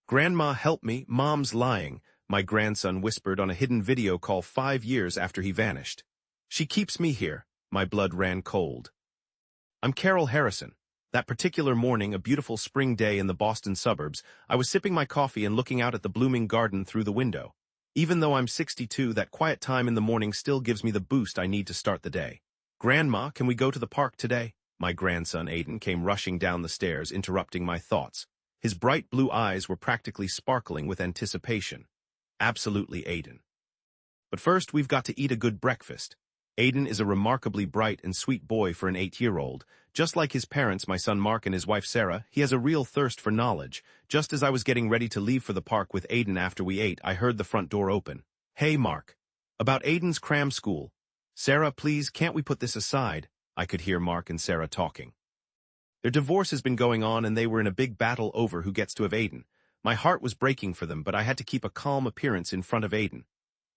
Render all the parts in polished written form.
"Grandma, help me, Mom's lying," my grandson whispered on a hidden video call 5 years after he vanished. "She keeps me here." My blood ran cold. I'm Carol Harrison. That particular morning, a beautiful spring day in the Boston suburbs, I was sipping my coffee and looking out at the blooming garden through the window. Even though I'm 62, that quiet time in the morning still gives me the boost I need to start the day. "Grandma, can we go to the park today?" My grandson Aiden came rushing down the stairs, interrupting my thoughts. His bright blue eyes were practically sparkling with anticipation. "Absolutely, Aiden. But first, we've got to eat a good breakfast." Aiden is a remarkably bright and sweet boy for an 8-year-old. Just like his parents, my son Mark and his wife Sarah, he has a real thirst for knowledge. Just as I was getting ready to leave for the park with Aiden after we ate, I heard the front door open. "Hey, Mark. About Aiden's cram school. Sarah, please, can't we put this aside?" I could hear Mark and Sarah talking. Their divorce has been going on and they were in a big battle over who gets to have Aiden. My heart was breaking for them, but I had to keep a calm appearance in front of Aiden.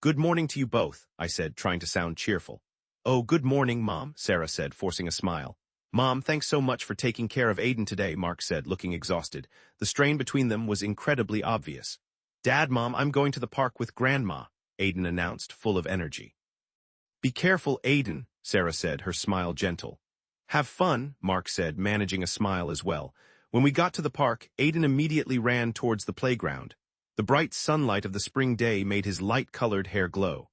"Good morning to you both," I said, trying to sound cheerful. "Oh, good morning, Mom," Sarah said, forcing a smile. "Mom, thanks so much for taking care of Aiden today," Mark said, looking exhausted. The strain between them was incredibly obvious. "Dad, Mom, I'm going to the park with Grandma," Aiden announced, full of energy. "Be careful, Aiden," Sarah said, her smile gentle. "Have fun," Mark said, managing a smile as well. When we got to the park, Aiden immediately ran towards the playground. The bright sunlight of the spring day made his light-colored hair glow.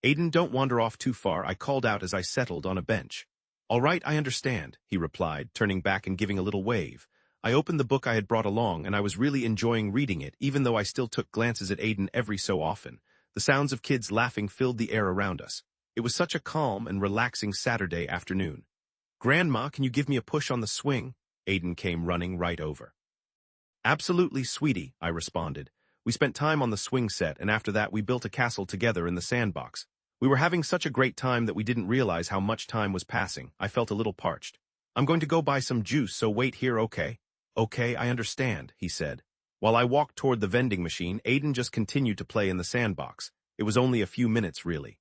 "Aiden, don't wander off too far," I called out as I settled on a bench. "All right, I understand," he replied, turning back and giving a little wave. I opened the book I had brought along, and I was really enjoying reading it, even though I still took glances at Aiden every so often. The sounds of kids laughing filled the air around us. It was such a calm and relaxing Saturday afternoon. "Grandma, can you give me a push on the swing?" Aiden came running right over. "Absolutely, sweetie," I responded. We spent time on the swing set, and after that we built a castle together in the sandbox. We were having such a great time that we didn't realize how much time was passing. I felt a little parched. "I'm going to go buy some juice, so wait here, okay?" "Okay, I understand," he said. While I walked toward the vending machine, Aiden just continued to play in the sandbox. It was only a few minutes, really.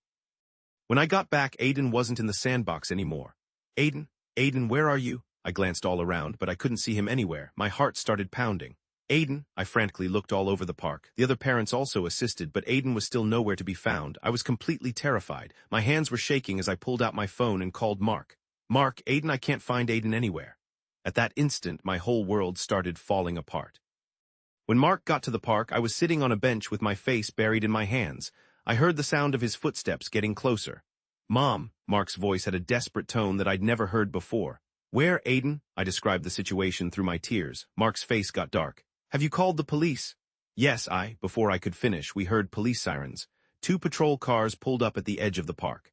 When I got back, Aiden wasn't in the sandbox anymore. Aiden, where are you?" I glanced all around, but I couldn't see him anywhere. My heart started pounding. "Aiden," I frantically looked all over the park. The other parents also assisted, but Aiden was still nowhere to be found. I was completely terrified. My hands were shaking as I pulled out my phone and called Mark. "Mark, Aiden, I can't find Aiden anywhere." At that instant, my whole world started falling apart. When Mark got to the park, I was sitting on a bench with my face buried in my hands. I heard the sound of his footsteps getting closer. "Mom," Mark's voice had a desperate tone that I'd never heard before. "Where, Aiden?" I described the situation through my tears. Mark's face got dark. "Have you called the police?" "Yes, Before I could finish, we heard police sirens. 2 patrol cars pulled up at the edge of the park.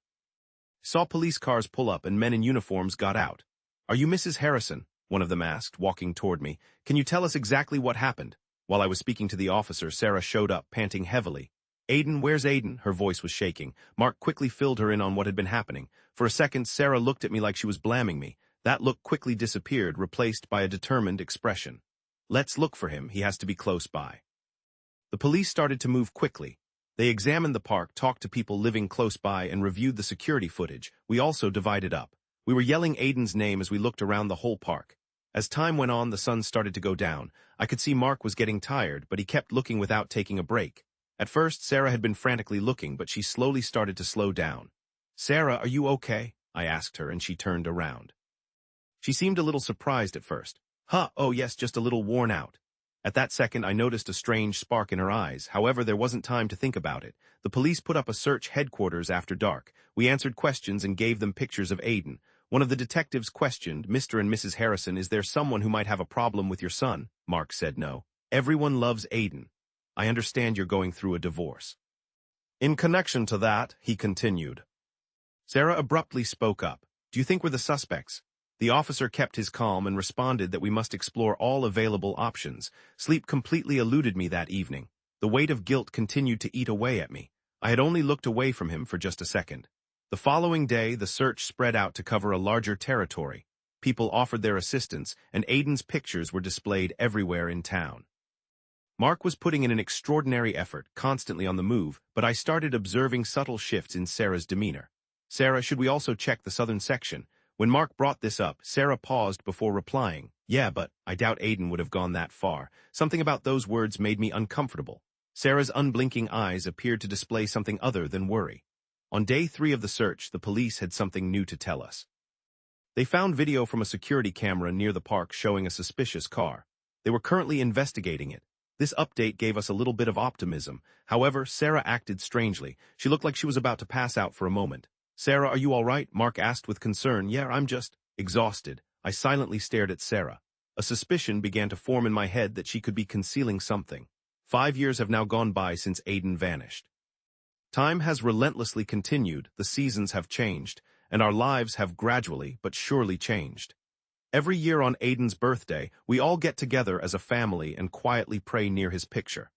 Saw police cars pull up and men in uniforms got out. "Are you Mrs. Harrison?" one of them asked, walking toward me. "Can you tell us exactly what happened?" While I was speaking to the officer, Sarah showed up, panting heavily. "Aiden, where's Aiden?" Her voice was shaking. Mark quickly filled her in on what had been happening. For a second, Sarah looked at me like she was blaming me. That look quickly disappeared, replaced by a determined expression. "Let's look for him. He has to be close by." The police started to move quickly. They examined the park, talked to people living close by, and reviewed the security footage. We also divided up. We were yelling Aiden's name as we looked around the whole park. As time went on, the sun started to go down. I could see Mark was getting tired, but he kept looking without taking a break. At first, Sarah had been frantically looking, but she slowly started to slow down. "Sarah, are you okay?" I asked her, and she turned around. She seemed a little surprised at first. Oh yes, just a little worn out." At that second, I noticed a strange spark in her eyes. However, there wasn't time to think about it. The police put up a search headquarters after dark. We answered questions and gave them pictures of Aiden. One of the detectives questioned, "Mr. and Mrs. Harrison, is there someone who might have a problem with your son?" Mark said no. "Everyone loves Aiden. I understand you're going through a divorce." "In connection to that," he continued. Sarah abruptly spoke up. "Do you think we're the suspects?" The officer kept his calm and responded that we must explore all available options. Sleep completely eluded me that evening. The weight of guilt continued to eat away at me. I had only looked away from him for just a second. The following day, the search spread out to cover a larger territory. People offered their assistance, and Aiden's pictures were displayed everywhere in town. Mark was putting in an extraordinary effort, constantly on the move, but I started observing subtle shifts in Sarah's demeanor. "Sarah, should we also check the southern section?" When Mark brought this up, Sarah paused before replying. Yeah, but I doubt Aiden would have gone that far. Something about those words made me uncomfortable. Sarah's unblinking eyes appeared to display something other than worry. On day 3 of the search, the police had something new to tell us. They found video from a security camera near the park showing a suspicious car. They were currently investigating it. This update gave us a little bit of optimism. However, Sarah acted strangely. She looked like she was about to pass out for a moment. "Sarah, are you all right?" Mark asked with concern. "Yeah, I'm just exhausted." I silently stared at Sarah. A suspicion began to form in my head that she could be concealing something. 5 years have now gone by since Aiden vanished. Time has relentlessly continued, the seasons have changed, and our lives have gradually but surely changed. Every year on Aiden's birthday, we all get together as a family and quietly pray near his picture.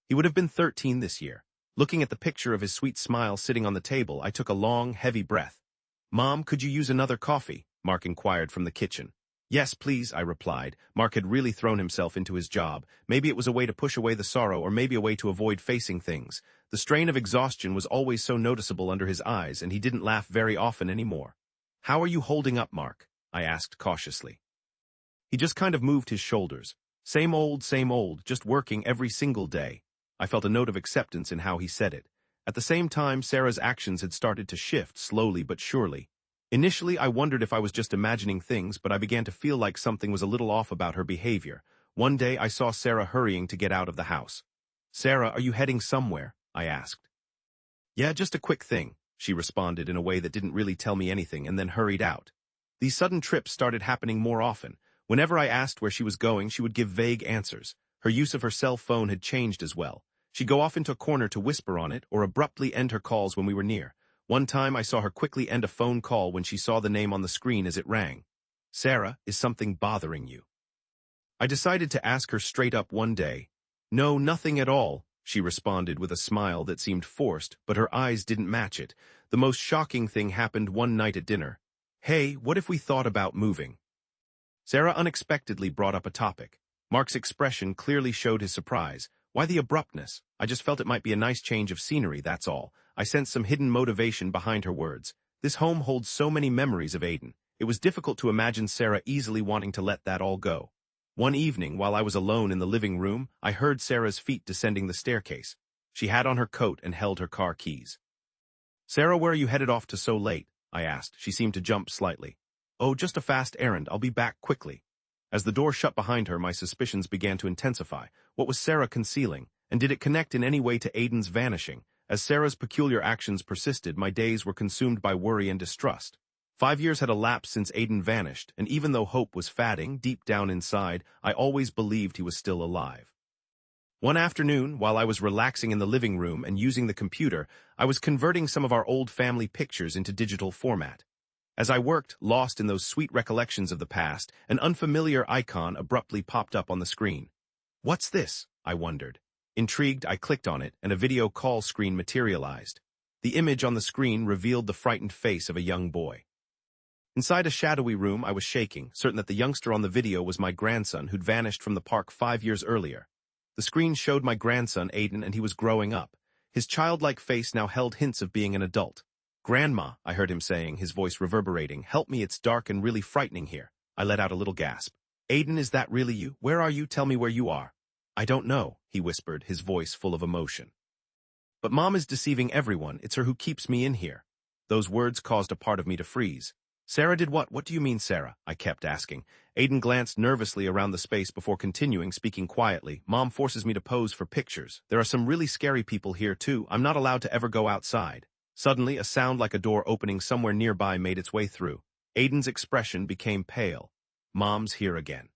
He would have been 13 this year. Looking at the picture of his sweet smile sitting on the table, I took a long, heavy breath. "Mom, could you use another coffee?" Mark inquired from the kitchen. "Yes, please," I replied. Mark had really thrown himself into his job. Maybe it was a way to push away the sorrow, or maybe a way to avoid facing things. The strain of exhaustion was always so noticeable under his eyes, and he didn't laugh very often anymore. "How are you holding up, Mark?" I asked cautiously. He just kind of moved his shoulders. Same old, just working every single day." I felt a note of acceptance in how he said it. At the same time, Sarah's actions had started to shift, slowly but surely. Initially, I wondered if I was just imagining things, but I began to feel like something was a little off about her behavior. One day, I saw Sarah hurrying to get out of the house. "Sarah, are you heading somewhere?" I asked. "Yeah, just a quick thing," she responded in a way that didn't really tell me anything, and then hurried out. These sudden trips started happening more often. Whenever I asked where she was going, she would give vague answers. Her use of her cell phone had changed as well. She'd go off into a corner to whisper on it, or abruptly end her calls when we were near. One time I saw her quickly end a phone call when she saw the name on the screen as it rang. "Sarah, is something bothering you?" I decided to ask her straight up one day. "No, nothing at all," she responded with a smile that seemed forced, but her eyes didn't match it. The most shocking thing happened one night at dinner. "Hey, what if we thought about moving?" Sarah unexpectedly brought up a topic. Mark's expression clearly showed his surprise. "Why the abruptness? I just felt it might be a nice change of scenery, that's all." I sensed some hidden motivation behind her words. This home holds so many memories of Aiden. It was difficult to imagine Sarah easily wanting to let that all go. One evening, while I was alone in the living room, I heard Sarah's feet descending the staircase. She had on her coat and held her car keys. "Sarah, where are you headed off to so late?" I asked. She seemed to jump slightly. "Oh, just a fast errand. I'll be back quickly." As the door shut behind her, my suspicions began to intensify. What was Sarah concealing? And did it connect in any way to Aiden's vanishing? As Sarah's peculiar actions persisted, my days were consumed by worry and distrust. 5 years had elapsed since Aiden vanished, and even though hope was fading, deep down inside, I always believed he was still alive. One afternoon, while I was relaxing in the living room and using the computer, I was converting some of our old family pictures into digital format. As I worked, lost in those sweet recollections of the past, an unfamiliar icon abruptly popped up on the screen. "What's this?" I wondered. Intrigued, I clicked on it, and a video call screen materialized. The image on the screen revealed the frightened face of a young boy. Inside a shadowy room, I was shaking, certain that the youngster on the video was my grandson who'd vanished from the park 5 years earlier. The screen showed my grandson, Aiden, and he was growing up. His childlike face now held hints of being an adult. "Grandma," I heard him saying, his voice reverberating, "help me, it's dark and really frightening here." I let out a little gasp. "Aiden, is that really you? Where are you? Tell me where you are." "I don't know," he whispered, his voice full of emotion. "But Mom is deceiving everyone. It's her who keeps me in here." Those words caused a part of me to freeze. "Sarah did what? What do you mean, Sarah?" I kept asking. Aiden glanced nervously around the space before continuing, speaking quietly. "Mom forces me to pose for pictures. There are some really scary people here, too. I'm not allowed to ever go outside." Suddenly, a sound like a door opening somewhere nearby made its way through. Aiden's expression became pale. "Mom's here again."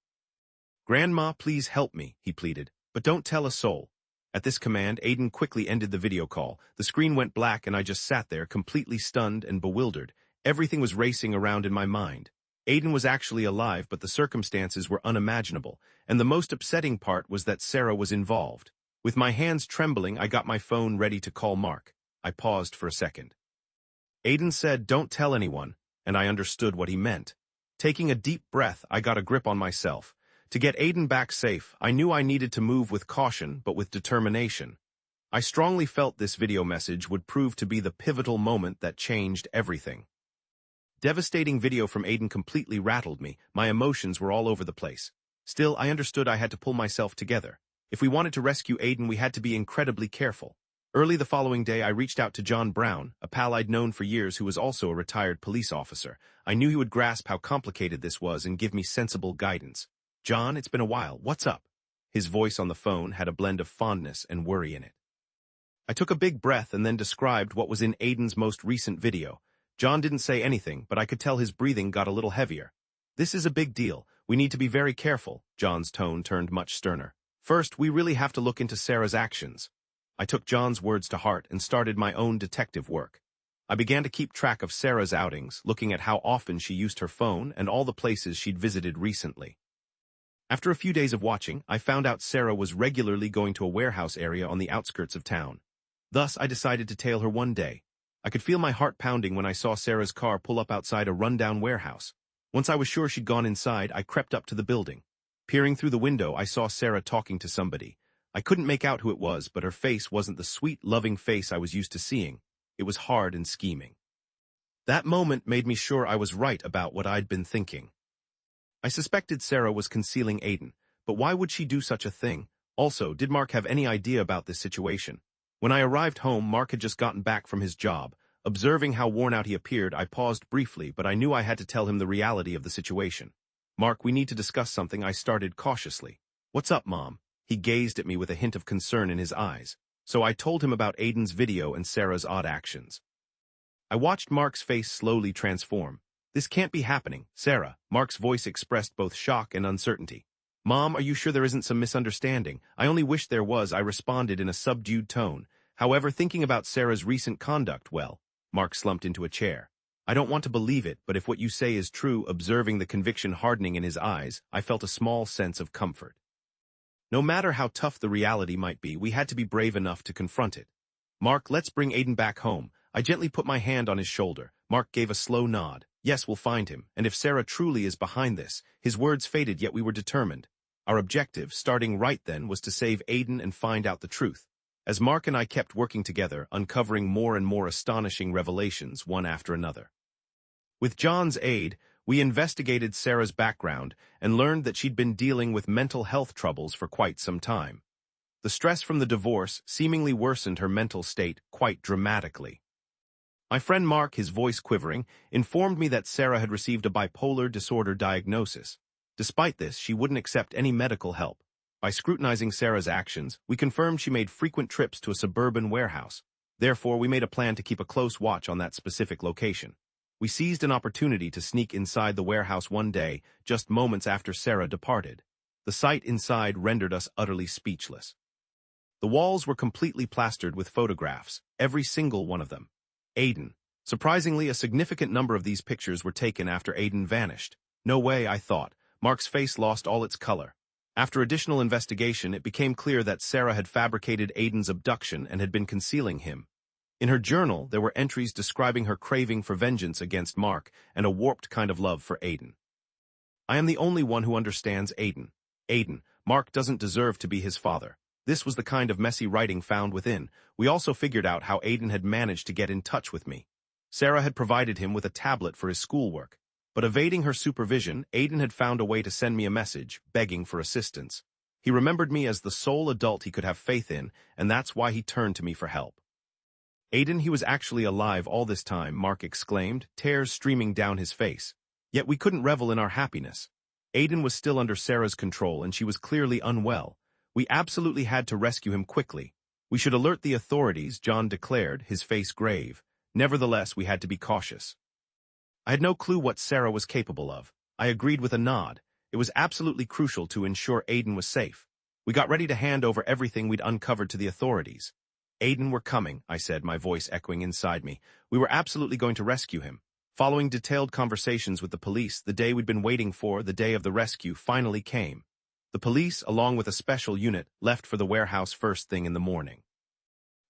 "Grandma, please help me," he pleaded. "But don't tell a soul." At this command, Aiden quickly ended the video call. The screen went black and I just sat there, completely stunned and bewildered. Everything was racing around in my mind. Aiden was actually alive, but the circumstances were unimaginable, and the most upsetting part was that Sarah was involved. With my hands trembling, I got my phone ready to call Mark. I paused for a second. Aiden said, "Don't tell anyone," and I understood what he meant. Taking a deep breath, I got a grip on myself. To get Aiden back safe, I knew I needed to move with caution, but with determination. I strongly felt this video message would prove to be the pivotal moment that changed everything. Devastating video from Aiden completely rattled me. My emotions were all over the place. Still, I understood I had to pull myself together. If we wanted to rescue Aiden, we had to be incredibly careful. Early the following day, I reached out to John Brown, a pal I'd known for years who was also a retired police officer. I knew he would grasp how complicated this was and give me sensible guidance. "John, it's been a while. What's up?" His voice on the phone had a blend of fondness and worry in it. I took a big breath and then described what was in Aiden's most recent video. John didn't say anything, but I could tell his breathing got a little heavier. "This is a big deal. We need to be very careful." John's tone turned much sterner. "First, we really have to look into Sarah's actions." I took John's words to heart and started my own detective work. I began to keep track of Sarah's outings, looking at how often she used her phone and all the places she'd visited recently. After a few days of watching, I found out Sarah was regularly going to a warehouse area on the outskirts of town. Thus, I decided to tail her one day. I could feel my heart pounding when I saw Sarah's car pull up outside a rundown warehouse. Once I was sure she'd gone inside, I crept up to the building. Peering through the window, I saw Sarah talking to somebody. I couldn't make out who it was, but her face wasn't the sweet, loving face I was used to seeing. It was hard and scheming. That moment made me sure I was right about what I'd been thinking. I suspected Sarah was concealing Aiden, but why would she do such a thing? Also, did Mark have any idea about this situation? When I arrived home, Mark had just gotten back from his job. Observing how worn out he appeared, I paused briefly, but I knew I had to tell him the reality of the situation. "Mark, we need to discuss something," I started cautiously. "What's up, Mom?" He gazed at me with a hint of concern in his eyes. So I told him about Aiden's video and Sarah's odd actions. I watched Mark's face slowly transform. "This can't be happening, Sarah." Mark's voice expressed both shock and uncertainty. "Mom, are you sure there isn't some misunderstanding?" "I only wish there was," I responded in a subdued tone. However, thinking about Sarah's recent conduct, well, Mark slumped into a chair. "I don't want to believe it, but if what you say is true," observing the conviction hardening in his eyes, I felt a small sense of comfort. No matter how tough the reality might be, we had to be brave enough to confront it. "Mark, let's bring Aiden back home." I gently put my hand on his shoulder. Mark gave a slow nod. "Yes, we'll find him, and if Sarah truly is behind this." His words faded, yet we were determined. Our objective, starting right then, was to save Aiden and find out the truth. As Mark and I kept working together, uncovering more and more astonishing revelations, one after another. With John's aid, we investigated Sarah's background and learned that she'd been dealing with mental health troubles for quite some time. The stress from the divorce seemingly worsened her mental state quite dramatically. My friend Mark, his voice quivering, informed me that Sarah had received a bipolar disorder diagnosis. Despite this, she wouldn't accept any medical help. By scrutinizing Sarah's actions, we confirmed she made frequent trips to a suburban warehouse. Therefore, we made a plan to keep a close watch on that specific location. We seized an opportunity to sneak inside the warehouse one day, just moments after Sarah departed. The sight inside rendered us utterly speechless. The walls were completely plastered with photographs, every single one of them. Aiden. Surprisingly, a significant number of these pictures were taken after Aiden vanished. No way, I thought. Mark's face lost all its color. After additional investigation, it became clear that Sarah had fabricated Aiden's abduction and had been concealing him. In her journal, there were entries describing her craving for vengeance against Mark and a warped kind of love for Aiden. "I am the only one who understands Aiden. Aiden, Mark doesn't deserve to be his father." This was the kind of messy writing found within. We also figured out how Aiden had managed to get in touch with me. Sarah had provided him with a tablet for his schoolwork. But evading her supervision, Aiden had found a way to send me a message, begging for assistance. He remembered me as the sole adult he could have faith in, and that's why he turned to me for help. "Aiden, he was actually alive all this time," Mark exclaimed, tears streaming down his face. Yet we couldn't revel in our happiness. Aiden was still under Sarah's control, and she was clearly unwell. We absolutely had to rescue him quickly. "We should alert the authorities," John declared, his face grave. Nevertheless, we had to be cautious. I had no clue what Sarah was capable of. I agreed with a nod. It was absolutely crucial to ensure Aiden was safe. We got ready to hand over everything we'd uncovered to the authorities. "Aiden, we're coming," I said, my voice echoing inside me. We were absolutely going to rescue him. Following detailed conversations with the police, the day we'd been waiting for, the day of the rescue, finally came. The police, along with a special unit, left for the warehouse first thing in the morning.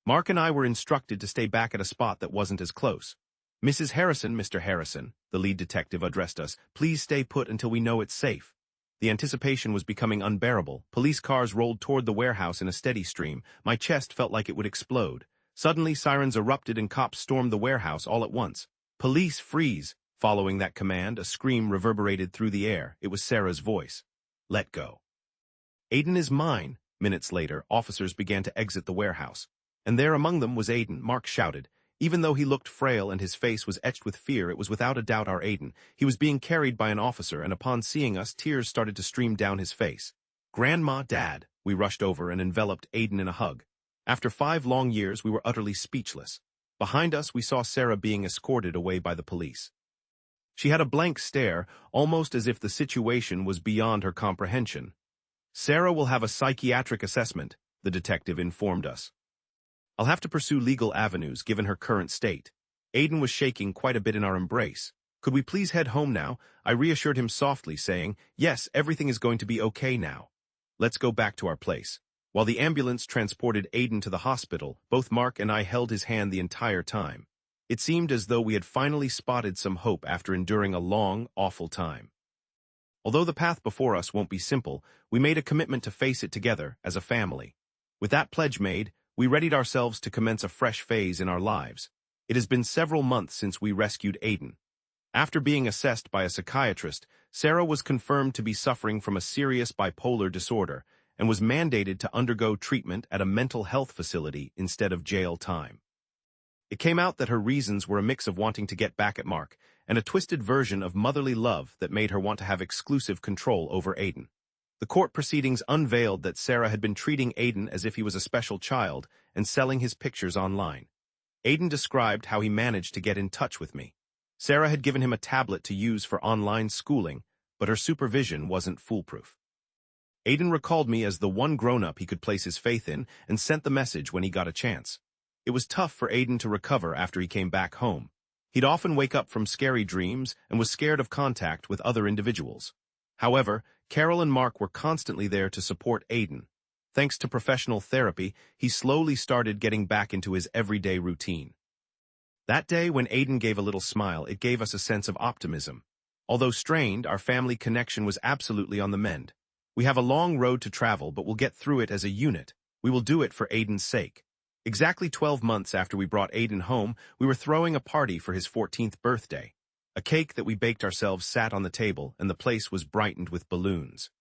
Mark and I were instructed to stay back at a spot that wasn't as close. "Mrs. Harrison, Mr. Harrison," the lead detective addressed us, "please stay put until we know it's safe." The anticipation was becoming unbearable. Police cars rolled toward the warehouse in a steady stream. My chest felt like it would explode. Suddenly, sirens erupted and cops stormed the warehouse all at once. "Police, freeze! Following that command, a scream reverberated through the air. It was Sarah's voice. Let go. Aiden is mine. Minutes later, officers began to exit the warehouse. And there among them was Aiden, Mark shouted. Even though he looked frail and his face was etched with fear, it was without a doubt our Aiden. He was being carried by an officer, and upon seeing us, tears started to stream down his face. Grandma, Dad. We rushed over and enveloped Aiden in a hug. After 5 long years, we were utterly speechless. Behind us, we saw Sarah being escorted away by the police. She had a blank stare, almost as if the situation was beyond her comprehension. Sarah will have a psychiatric assessment, the detective informed us. I'll have to pursue legal avenues given her current state. Aiden was shaking quite a bit in our embrace. Could we please head home now? I reassured him softly, saying, yes, everything is going to be okay now. Let's go back to our place. While the ambulance transported Aiden to the hospital, both Mark and I held his hand the entire time. It seemed as though we had finally spotted some hope after enduring a long, awful time. Although the path before us won't be simple, we made a commitment to face it together as a family. With that pledge made, we readied ourselves to commence a fresh phase in our lives. It has been several months since we rescued Aiden. After being assessed by a psychiatrist, Sarah was confirmed to be suffering from a serious bipolar disorder and was mandated to undergo treatment at a mental health facility instead of jail time. It came out that her reasons were a mix of wanting to get back at Mark and a twisted version of motherly love that made her want to have exclusive control over Aiden. The court proceedings unveiled that Sarah had been treating Aiden as if he was a special child and selling his pictures online. Aiden described how he managed to get in touch with me. Sarah had given him a tablet to use for online schooling, but her supervision wasn't foolproof. Aiden recalled me as the one grown-up he could place his faith in and sent the message when he got a chance. It was tough for Aiden to recover after he came back home. He'd often wake up from scary dreams and was scared of contact with other individuals. However, Carol and Mark were constantly there to support Aiden. Thanks to professional therapy, he slowly started getting back into his everyday routine. That day, when Aiden gave a little smile, it gave us a sense of optimism. Although strained, our family connection was absolutely on the mend. We have a long road to travel, but we'll get through it as a unit. We will do it for Aiden's sake. Exactly 12 months after we brought Aiden home, we were throwing a party for his 14th birthday. A cake that we baked ourselves sat on the table, and the place was brightened with balloons.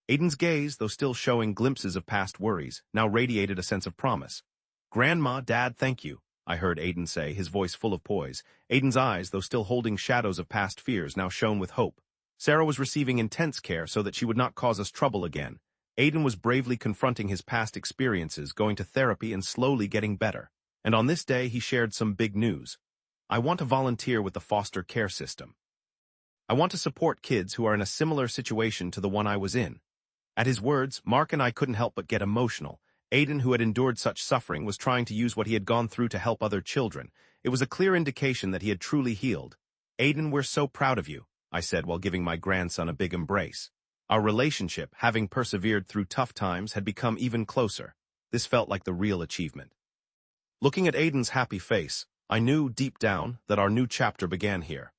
Aiden's gaze, though still showing glimpses of past worries, now radiated a sense of promise. Grandma, Dad, thank you, I heard Aiden say, his voice full of poise. Aiden's eyes, though still holding shadows of past fears, now shone with hope. Sarah was receiving intense care so that she would not cause us trouble again. Aiden was bravely confronting his past experiences, going to therapy and slowly getting better. And on this day, he shared some big news. I want to volunteer with the foster care system. I want to support kids who are in a similar situation to the one I was in. At his words, Mark and I couldn't help but get emotional. Aiden, who had endured such suffering, was trying to use what he had gone through to help other children. It was a clear indication that he had truly healed. Aiden, we're so proud of you, I said while giving my grandson a big embrace. Our relationship, having persevered through tough times, had become even closer. This felt like the real achievement. Looking at Aiden's happy face, I knew deep down that our new chapter began here.